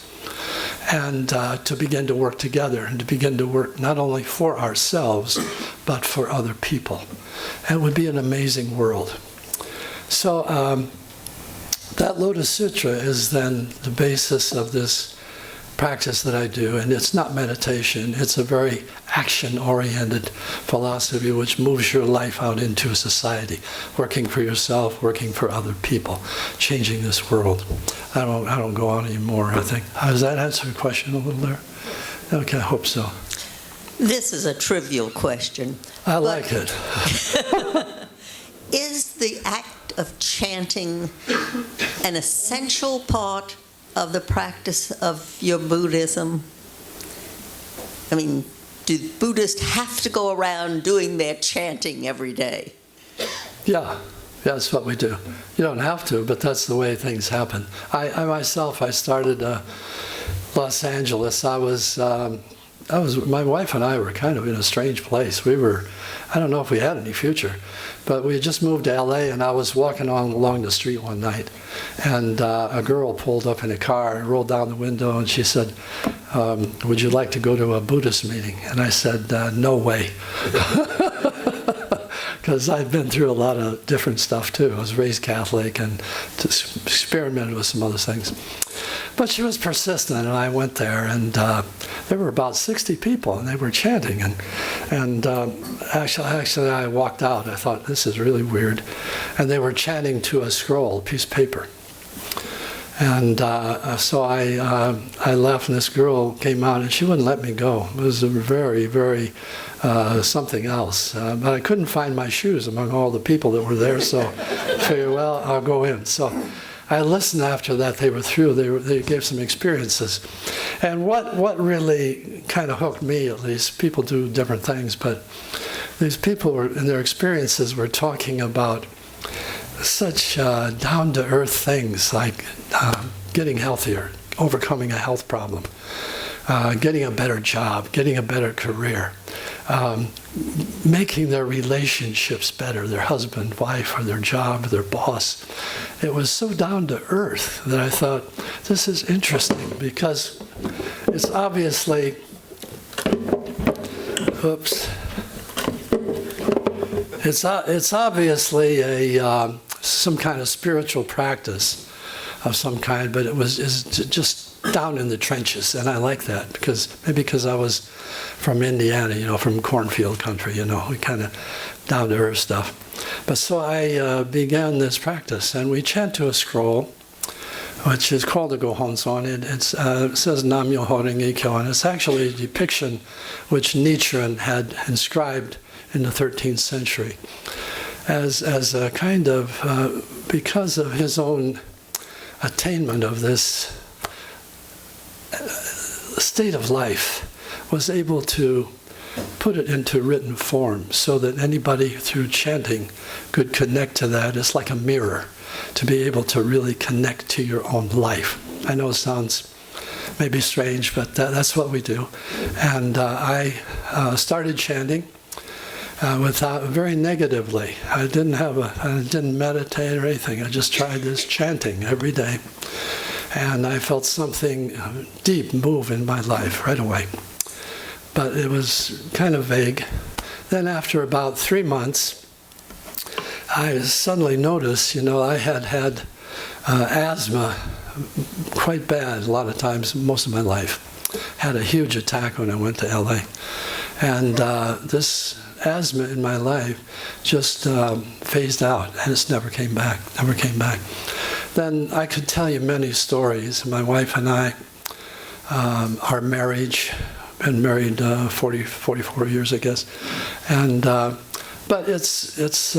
S1: And to begin to work together, and to begin to work not only for ourselves, but for other people. And it would be an amazing world. So that Lotus Sutra is then the basis of this practice that I do. And it's not meditation. It's a very action-oriented philosophy which moves your life out into society, working for yourself, working for other people, changing this world. I don't go on anymore, I think. Does that answer your question a little there? Okay, I hope so.
S5: This is a trivial question.
S1: I like it.
S5: Is the act of chanting an essential part of the practice of your Buddhism? I mean, do Buddhists have to go around doing their chanting every day?
S1: Yeah, that's what we do. You don't have to, but that's the way things happen. I myself, I started Los Angeles. My wife and I were kind of in a strange place. I don't know if we had any future, but we had just moved to LA, and I was walking along the street one night, and a girl pulled up in a car and rolled down the window, and she said, would you like to go to a Buddhist meeting? And I said, no way. Because I've been through a lot of different stuff too. I was raised Catholic and just experimented with some other things. But she was persistent, and I went there, and there were about 60 people, and they were chanting. And actually, I walked out. I thought, this is really weird. And they were chanting to a scroll, a piece of paper. And so I left, and this girl came out, and she wouldn't let me go. It was a very, very something else. But I couldn't find my shoes among all the people that were there, so I figured, well, I'll go in. So I listened after that. They were through. They gave some experiences. And what really kind of hooked me, at least, people do different things, but these people in their experiences were talking about such down-to-earth things like getting healthier, overcoming a health problem, getting a better job, getting a better career, making their relationships better, their husband, wife, or their job, their boss. It was so down to earth that I thought, this is interesting because it's obviously, it's obviously a some kind of spiritual practice of some kind, but is just down in the trenches, and I like that because I was from Indiana, from cornfield country, kind of down to earth stuff. But so I began this practice, and we chant to a scroll, which is called the Gohonson. It says Nam Myoho Renge Kyo, and it's actually a depiction which Nichiren had inscribed in the 13th century as a kind of, because of his own attainment of this state of life, was able to put it into written form so that anybody through chanting could connect to that. It's like a mirror to be able to really connect to your own life. I know it sounds maybe strange, but that's what we do. And I started chanting without very negatively. I didn't meditate or anything. I just tried this chanting every day. And I felt something deep move in my life right away. But it was kind of vague. Then after about 3 months, I suddenly noticed, I had asthma quite bad a lot of times, most of my life. Had a huge attack when I went to LA. And this asthma in my life just phased out, and it's never came back. Then I could tell you many stories. My wife and I, our marriage, been married 44 years, I guess, and but it's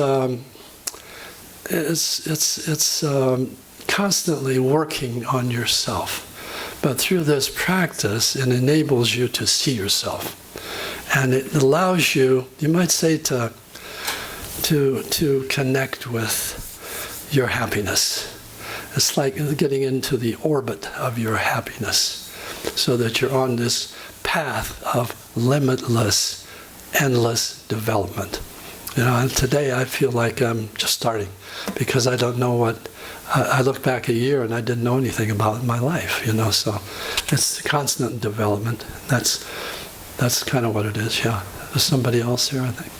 S1: constantly working on yourself. But through this practice, it enables you to see yourself, and it allows you, you might say, to connect with your happiness. It's like getting into the orbit of your happiness, so that you're on this path of limitless, endless development. And today I feel like I'm just starting, because I don't know what, I look back a year and I didn't know anything about my life, so it's constant development. That's kind of what it is, yeah. There's somebody else here, I think.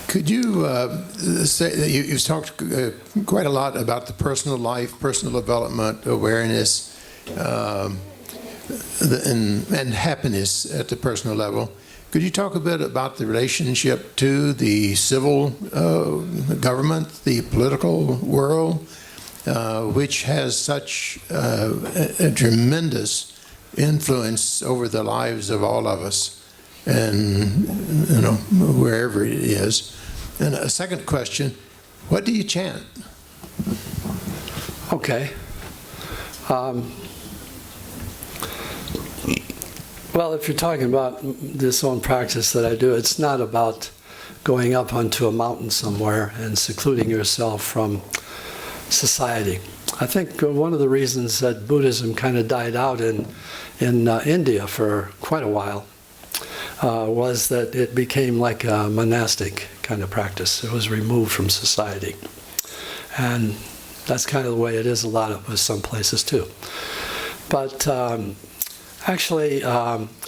S6: Could you say that you've talked quite a lot about the personal life, personal development, awareness, and happiness at the personal level. Could you talk a bit about the relationship to the civil government, the political world, which has such a tremendous influence over the lives of all of us, and wherever it is? And a second question: what do you chant?
S1: Okay. Well, if you're talking about this own practice that I do, it's not about going up onto a mountain somewhere and secluding yourself from society. I think one of the reasons that Buddhism kind of died out in India for quite a while was that it became like a monastic kind of practice. It was removed from society. And that's kind of the way it is a lot of some places too. But actually,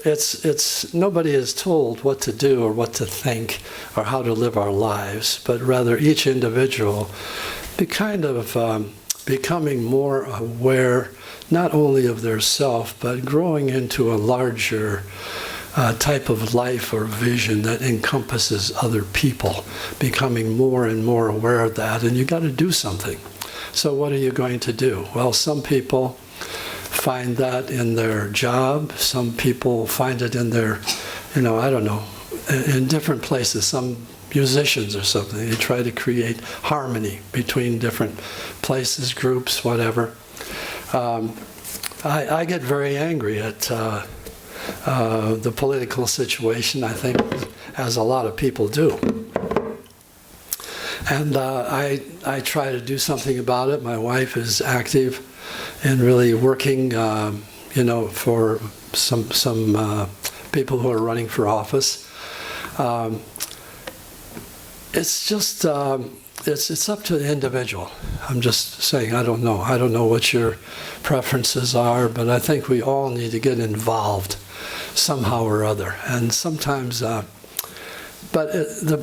S1: it's nobody is told what to do or what to think or how to live our lives, but rather each individual becoming more aware not only of their self, but growing into a larger type of life or vision that encompasses other people, becoming more and more aware of that, and you got to do something. So what are you going to do? Well, some people find that in their job. Some people find it in their, I don't know, in different places. Some musicians or something, they try to create harmony between different places, groups, whatever. I get very angry at the political situation, I think, as a lot of people do. And I try to do something about it. My wife is active and really working, for some people who are running for office. It's just, it's up to the individual. I'm just saying, I don't know. I don't know what your preferences are, but I think we all need to get involved somehow or other. And sometimes, but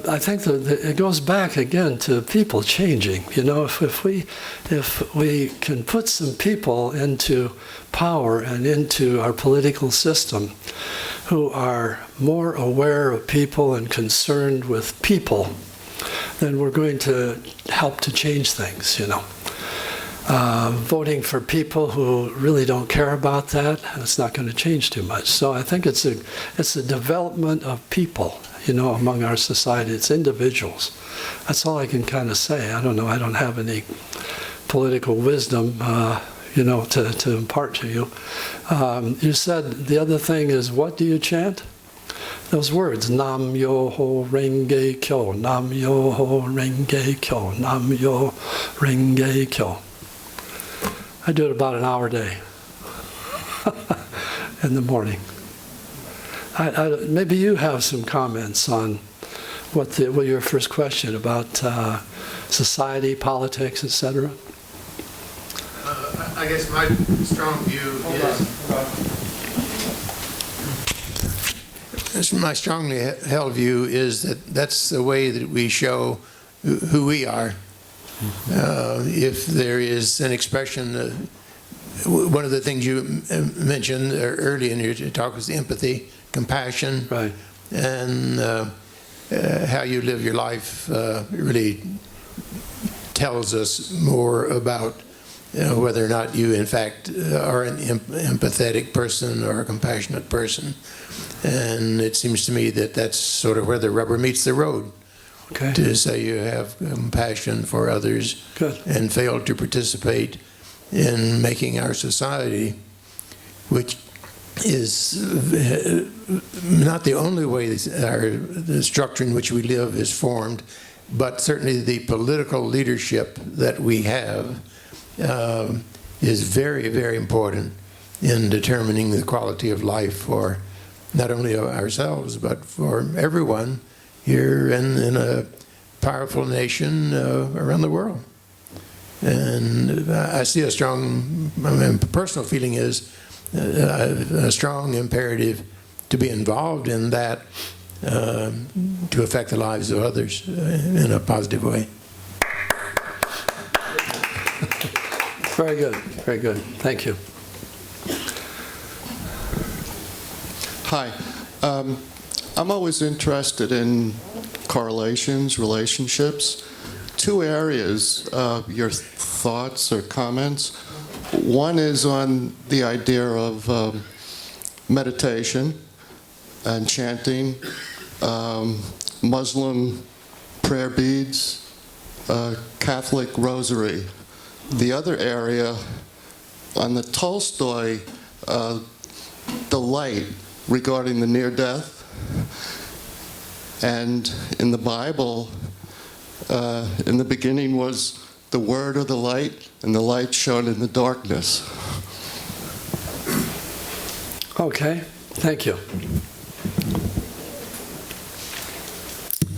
S1: I think it goes back again to people changing. If we can put some people into power and into our political system who are more aware of people and concerned with people, then we're going to help to change things, Voting for people who really don't care about that, it's not going to change too much. So I think it's a development of people, among our society. It's individuals. That's all I can kind of say. I don't know. I don't have any political wisdom, to impart to you. You said the other thing is, what do you chant? Those words, Nam Myoho Renge Kyo, Nam Myoho Renge Kyo, Nam Myoho Renge Kyo. I do it about an hour a day in the morning. Maybe you have some comments on what your first question about society, politics, etc.
S6: I guess my strong view is, my strongly held view is that that's the way that we show who we are. If there is an expression, one of the things you mentioned early in your talk was empathy, compassion,
S1: Right.
S6: and how you live your life really tells us more about whether or not you, in fact, are an empathetic person or a compassionate person. And it seems to me that that's sort of where the rubber meets the road.
S1: Okay.
S6: To say you have compassion for others.
S1: Good.
S6: And fail to participate in making our society, which is not the only way the structure in which we live is formed, but certainly the political leadership that we have is very, very important in determining the quality of life for not only ourselves, but for everyone here in a powerful nation around the world. And I see a strong, personal feeling is a strong imperative to be involved in that to affect the lives of others in a positive way.
S1: Very good. Very good. Thank you.
S7: Hi. I'm always interested in correlations, relationships. Two areas, your thoughts or comments. One is on the idea of meditation and chanting, Muslim prayer beads, Catholic rosary. The other area, on the Tolstoy, the light regarding the near death. And in the Bible, in the beginning was the Word or the light, and the light shone in the darkness.
S1: Okay. Thank you.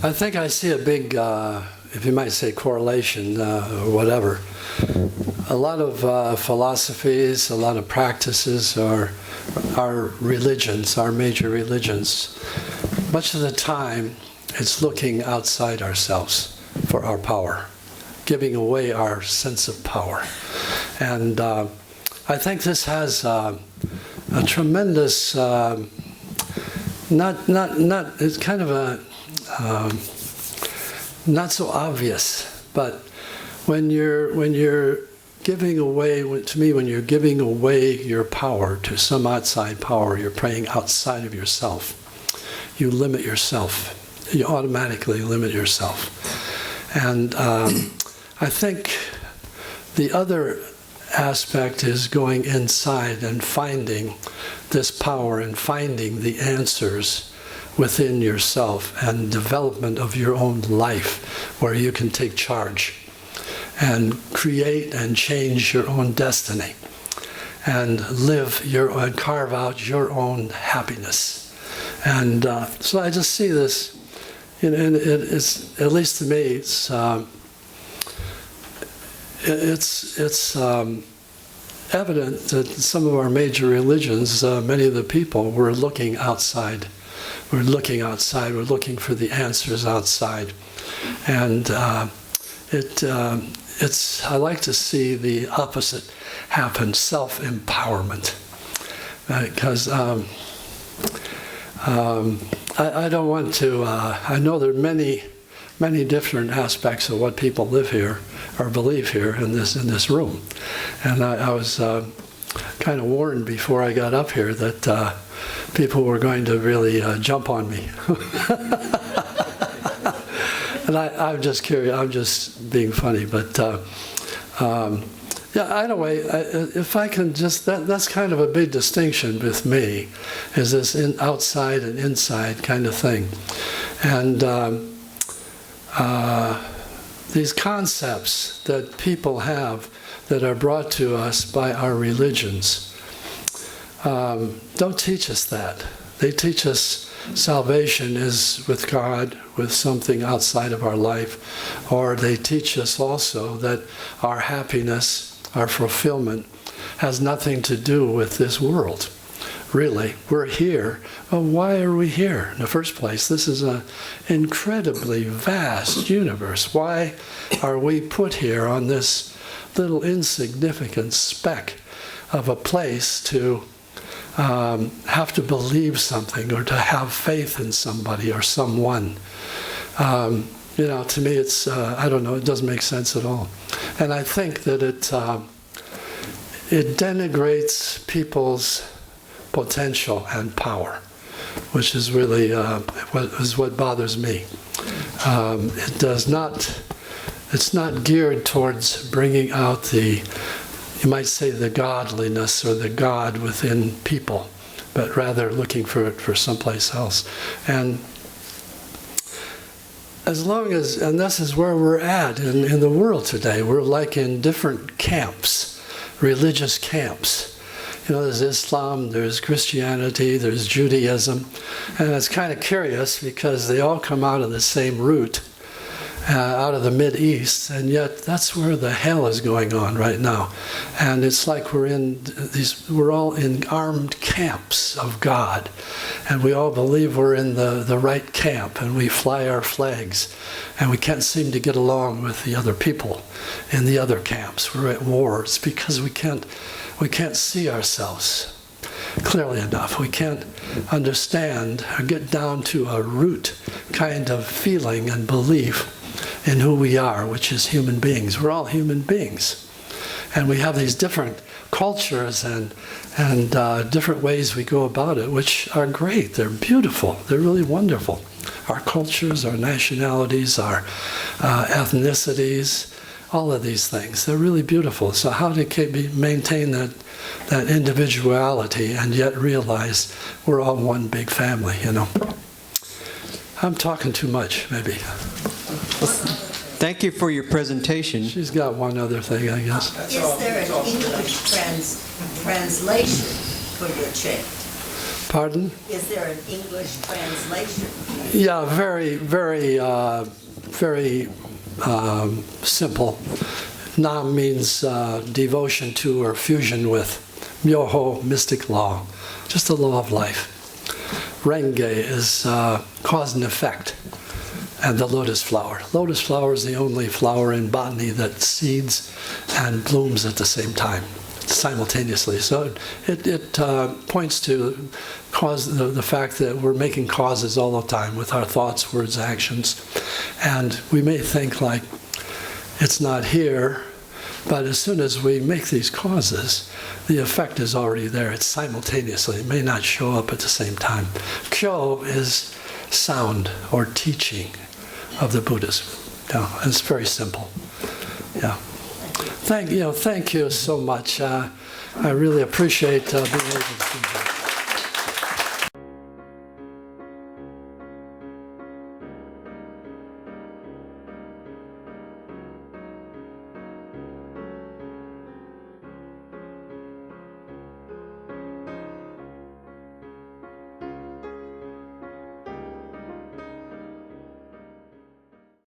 S1: I think I see a big, if you might say, correlation or whatever. A lot of philosophies, a lot of practices are religions, our major religions. Much of the time, it's looking outside ourselves for our power, giving away our sense of power. And I think this has a tremendous, it's kind of a, not so obvious, but when you're giving away, to me, when you're giving away your power to some outside power, you're praying outside of yourself. You limit yourself. You automatically limit yourself. And I think the other aspect is going inside and finding this power and finding the answers within yourself and development of your own life where you can take charge and create and change your own destiny and and carve out your own happiness. And so I just see this, and it's, at least to me, it's evident that some of our major religions, many of the people were looking outside. We're looking outside. We're looking for the answers outside, and I like to see the opposite happen: self-empowerment. Because I don't want to. I know there are many different aspects of what people live here or believe here in this room, and I was kind of warned before I got up here that people were going to really jump on me. And I'm just curious. I'm just being funny, but yeah. Anyway, if I can that's kind of a big distinction with me, is this outside and inside kind of thing, and these concepts that people have that are brought to us by our religions don't teach us that. They teach us salvation is with God, with something outside of our life, or they teach us also that our happiness, our fulfillment, has nothing to do with this world. Really, we're here. Well, why are we here in the first place? This is an incredibly vast universe. Why are we put here on this little insignificant speck of a place to have to believe something or to have faith in somebody or someone? To me, it's, I don't know, it doesn't make sense at all. And I think that it denigrates people's potential and power, which is really what bothers me. It's not geared towards bringing out you might say, the godliness or the God within people, but rather looking for it for someplace else. And and this is where we're at in the world today. We're like in different camps, religious camps. There's Islam, there's Christianity, there's Judaism, and it's kind of curious because they all come out of the same root, out of the Mideast, and yet that's where the hell is going on right now. And it's like we're all in armed camps of God, and we all believe we're in the right camp, and we fly our flags, and we can't seem to get along with the other people in the other camps. We're at war. It's because we can't see ourselves clearly enough. We can't understand or get down to a root kind of feeling and belief in who we are, which is human beings. We're all human beings. And we have these different cultures and different ways we go about it, which are great. They're beautiful. They're really wonderful. Our cultures, our nationalities, our ethnicities, all of these things, they're really beautiful. So how to maintain that individuality and yet realize we're all one big family, I'm talking too much, maybe.
S8: Thank you for your presentation.
S1: She's got one other thing, I guess.
S5: Is there an English translation for your chant?
S1: Pardon?
S5: Is there an English translation?
S1: Yeah, very, very, very simple. Nam means devotion to or fusion with. Myoho, mystic law, just the law of life. Renge is cause and effect. And the lotus flower. Lotus flower is the only flower in botany that seeds and blooms at the same time, simultaneously. So it points to the fact that we're making causes all the time with our thoughts, words, actions. And we may think like it's not here, but as soon as we make these causes, the effect is already there. It's simultaneously. It may not show up at the same time. Kyo is sound or teaching of the Buddhism. Yeah, it's very simple. Yeah. Thank you so much. I really appreciate being able to do that.